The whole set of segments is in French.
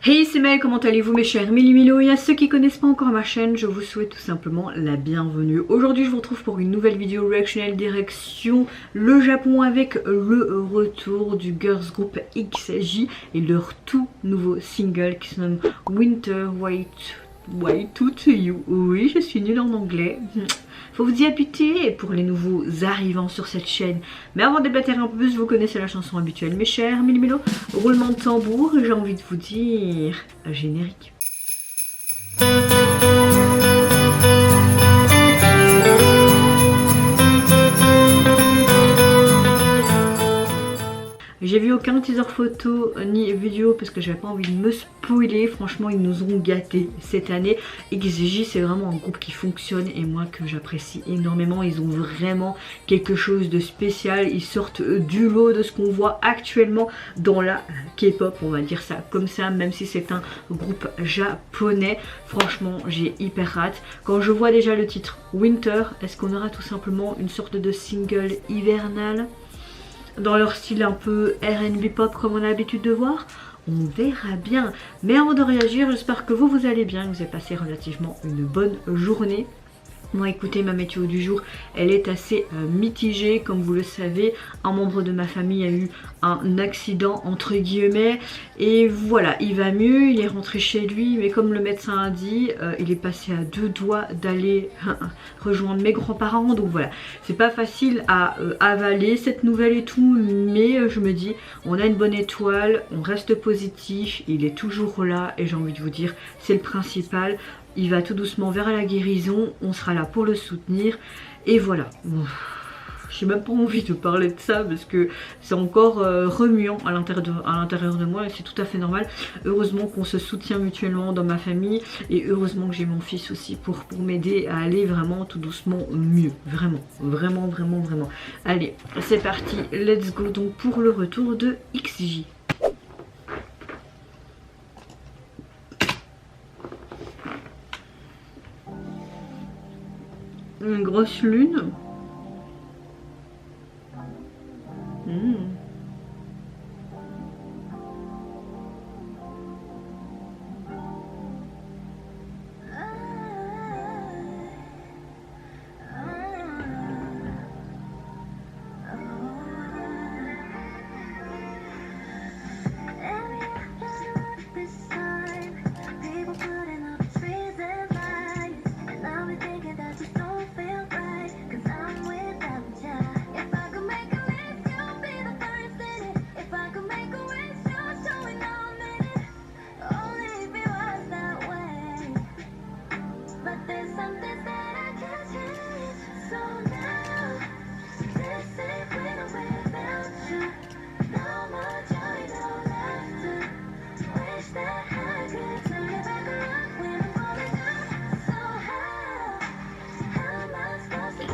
Hey c'est Mel, comment allez-vous mes chers Milo? Et à ceux qui connaissent pas encore ma chaîne, je vous souhaite tout simplement la bienvenue. Aujourd'hui je vous retrouve pour une nouvelle vidéo reactionnelle direction le Japon avec le retour du girls group XJ et leur tout nouveau single qui se nomme Winter White to You. Oui, je suis nulle en anglais. Faut vous y habituer pour les nouveaux arrivants sur cette chaîne. Mais avant de déblatérer un peu plus, vous connaissez la chanson habituelle, mes chers Milo. Roulement de tambour, j'ai envie de vous dire générique. J'ai vu aucun teaser photo ni vidéo parce que j'avais pas envie de me spoiler. Franchement, ils nous ont gâtés cette année. XJ, c'est vraiment un groupe qui fonctionne et moi que j'apprécie énormément. Ils ont vraiment quelque chose de spécial. Ils sortent du lot de ce qu'on voit actuellement dans la K-pop, on va dire ça comme ça, même si c'est un groupe japonais. Franchement, j'ai hyper hâte. Quand je vois déjà le titre Winter, est-ce qu'on aura tout simplement une sorte de single hivernal dans leur style un peu R&B pop comme on a l'habitude de voir? On verra bien. Mais avant de réagir, j'espère que vous allez bien, que vous avez passé relativement une bonne journée. Moi écoutez, ma météo du jour elle est assez mitigée. Comme vous le savez, un membre de ma famille a eu un accident entre guillemets et voilà, il va mieux, il est rentré chez lui, mais comme le médecin a dit, il est passé à deux doigts d'aller rejoindre mes grands-parents. Donc voilà, c'est pas facile à avaler cette nouvelle et tout, mais je me dis on a une bonne étoile, on reste positif, il est toujours là et j'ai envie de vous dire c'est le principal. Il va tout doucement vers la guérison, on sera là pour le soutenir et voilà. J'ai même pas envie de parler de ça parce que c'est encore remuant à l'intérieur de moi et c'est tout à fait normal. Heureusement qu'on se soutient mutuellement dans ma famille et heureusement que j'ai mon fils aussi pour m'aider à aller vraiment tout doucement mieux. Vraiment. Allez, c'est parti, let's go donc pour le retour de XJ. Une grosse lune.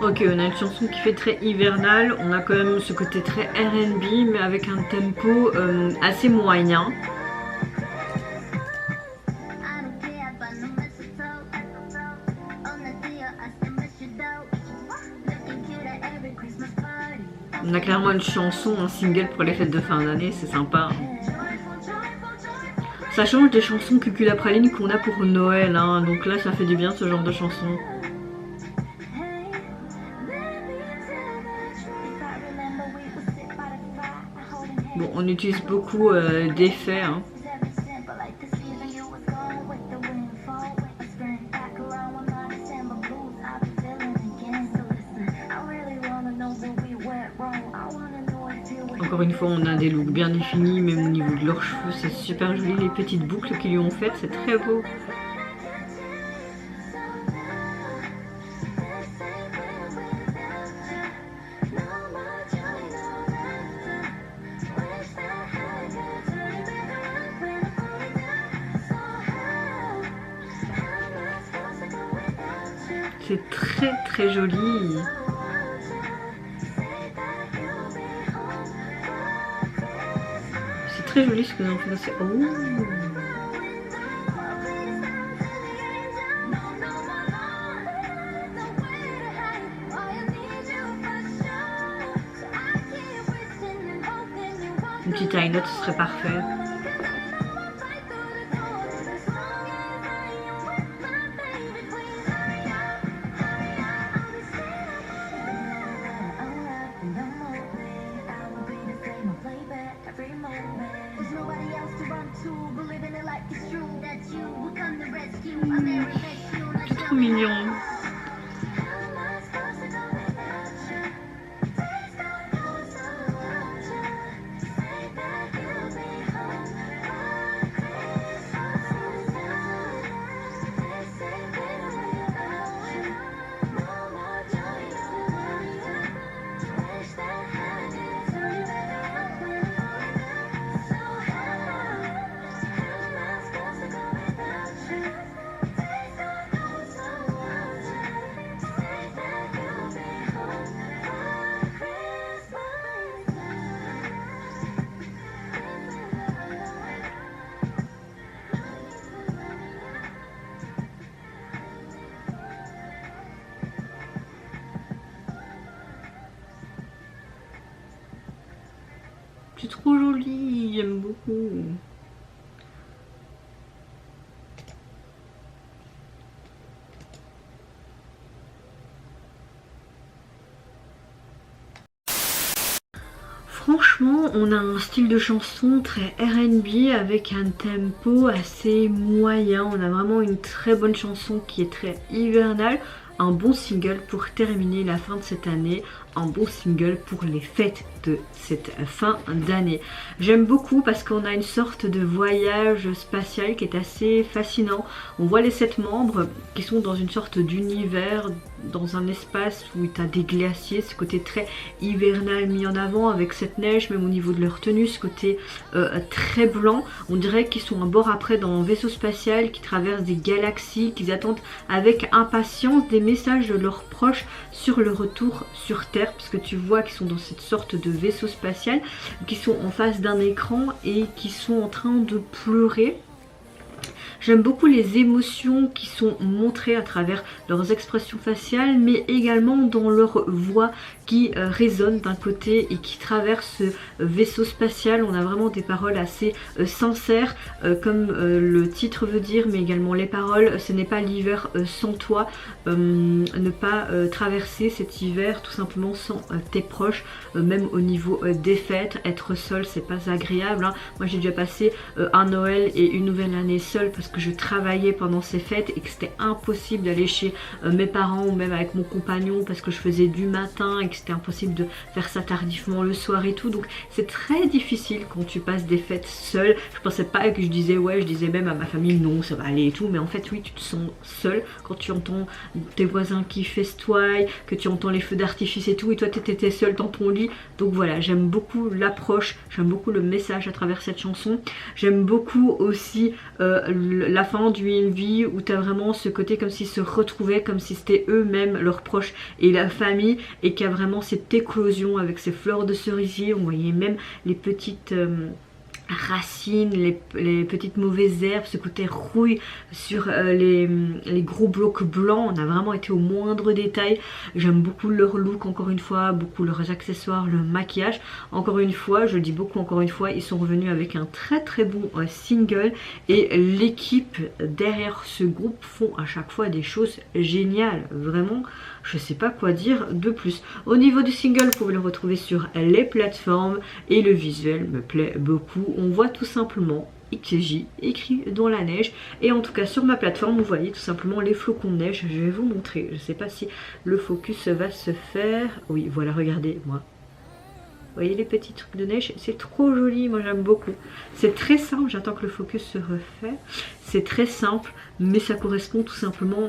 Ok, on a une chanson qui fait très hivernale, on a quand même ce côté très R&B mais avec un tempo assez moyen. On a clairement une chanson, un single pour les fêtes de fin d'année, c'est sympa. Ça change des chansons cuculapraline qu'on a pour Noël, hein, donc là ça fait du bien ce genre de chanson. Bon, on utilise beaucoup d'effets. Hein. Encore une fois, on a des looks bien définis, même au niveau de leurs cheveux, c'est super joli. Les petites boucles qu'ils lui ont faites, c'est très beau. C'est très joli. C'est très joli ce que nous avons fait. Oh. Une petite high note, ce serait parfait. C'est trop mignon. C'est trop joli, j'aime beaucoup. Franchement, on a un style de chanson très R&B avec un tempo assez moyen. On a vraiment une très bonne chanson qui est très hivernale. Un bon single pour terminer la fin de cette année, un bon single pour les fêtes de cette fin d'année. J'aime beaucoup parce qu'on a une sorte de voyage spatial qui est assez fascinant. On voit les 7 membres qui sont dans une sorte d'univers, dans un espace où tu as des glaciers, ce côté très hivernal mis en avant avec cette neige, même au niveau de leur tenue, ce côté très blanc. On dirait qu'ils sont à bord après dans un vaisseau spatial qui traverse des galaxies, qu'ils attendent avec impatience des messages de leurs proches sur le retour sur Terre, parce que tu vois qu'ils sont dans cette sorte de vaisseau spatial, qui sont en face d'un écran et qui sont en train de pleurer. J'aime beaucoup les émotions qui sont montrées à travers leurs expressions faciales, mais également dans leur voix qui résonne d'un côté et qui traverse ce vaisseau spatial. On a vraiment des paroles assez sincères, comme le titre veut dire, mais également les paroles. Ce n'est pas l'hiver sans toi, ne pas traverser cet hiver tout simplement sans tes proches, même au niveau des fêtes. Être seul, c'est pas agréable, hein. Moi j'ai déjà passé un Noël et une nouvelle année seule parce que je travaillais pendant ces fêtes et que c'était impossible d'aller chez mes parents ou même avec mon compagnon parce que je faisais du matin et que c'était impossible de faire ça tardivement le soir et tout. Donc c'est très difficile quand tu passes des fêtes seule. Je pensais pas que je disais ouais, je disais même à ma famille non ça va aller et tout, mais en fait oui, tu te sens seule quand tu entends tes voisins qui festoient, que tu entends les feux d'artifice et tout, et toi t'étais seule dans ton lit. Donc voilà, j'aime beaucoup l'approche, j'aime beaucoup le message à travers cette chanson. J'aime beaucoup aussi la fin du MV où tu as vraiment ce côté comme s'ils se retrouvaient, comme si c'était eux-mêmes, leurs proches et la famille, et qu'il y a vraiment cette éclosion avec ces fleurs de cerisier. On voyait même les petites racines, les petites mauvaises herbes, ce côté rouille sur les gros blocs blancs. On a vraiment été au moindre détail. J'aime beaucoup leur look, encore une fois, beaucoup leurs accessoires, le maquillage. Encore une fois, je dis beaucoup encore une fois, ils sont revenus avec un très très bon single, et l'équipe derrière ce groupe font à chaque fois des choses géniales. Vraiment, je sais pas quoi dire de plus. Au niveau du single, vous pouvez le retrouver sur les plateformes et le visuel me plaît beaucoup. On voit tout simplement XJ écrit dans la neige, et en tout cas sur ma plateforme vous voyez tout simplement les flocons de neige. Je vais vous montrer, je sais pas si le focus va se faire. Oui voilà, regardez moi. Vous voyez les petits trucs de neige, c'est trop joli, moi j'aime beaucoup. C'est très simple, j'attends que le focus se refait. C'est très simple, mais ça correspond tout simplement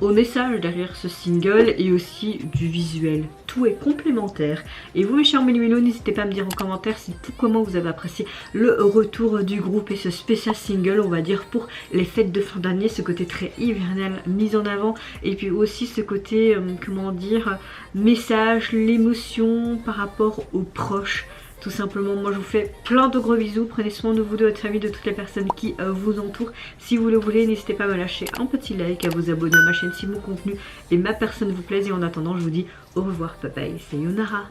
au message derrière ce single et aussi du visuel. Tout est complémentaire. Et vous mes chers Mélimélos, n'hésitez pas à me dire en commentaire si tout comment vous avez apprécié le retour du groupe et ce spécial single, on va dire pour les fêtes de fin d'année, ce côté très hivernal mis en avant, et puis aussi ce côté comment dire, message, l'émotion par rapport aux proches. Tout simplement, moi je vous fais plein de gros bisous, prenez soin de vous, de votre famille, de toutes les personnes qui vous entourent. Si vous le voulez, n'hésitez pas à me lâcher un petit like, à vous abonner à ma chaîne si mon contenu et ma personne vous plaisent. Et en attendant, je vous dis au revoir, bye bye, sayonara.